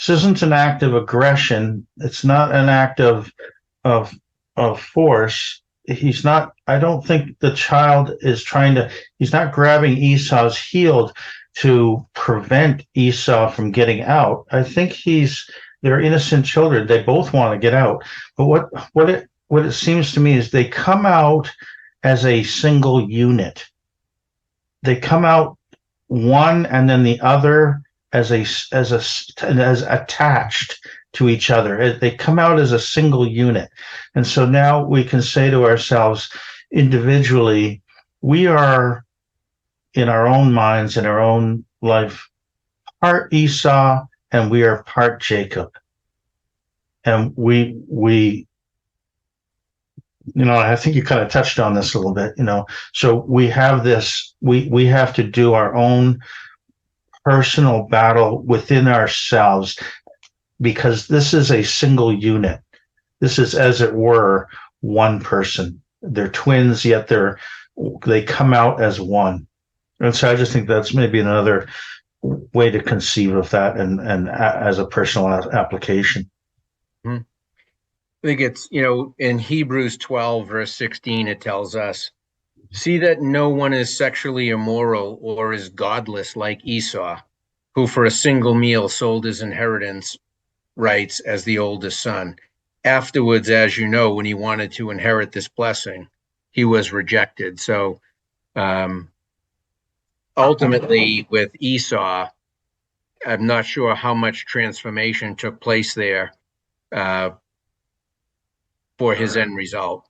isn't an act of aggression. It's not an act of force. I don't think the child is he's not grabbing Esau's heel to prevent Esau from getting out. I think they're innocent children. They both want to get out. But what it seems to me is they come out as a single unit. they come out one and then the other as attached to each other. They come out as a single unit. And so now we can say to ourselves individually, we are in our own minds, in our own life, part Esau and we are part Jacob. And we I think you kind of touched on this a little bit, so we have this, we have to do our own personal battle within ourselves, because this is a single unit. This is, as it were, one person. They're twins, yet they come out as one. And so I just think that's maybe another way to conceive of that, and as a personal application. I think it's, in Hebrews 12, verse 16, it tells us, see that no one is sexually immoral or is godless like Esau, who for a single meal sold his inheritance rights as the oldest son. Afterwards, as you know, when he wanted to inherit this blessing, he was rejected. So ultimately with Esau, I'm not sure how much transformation took place there for his end result.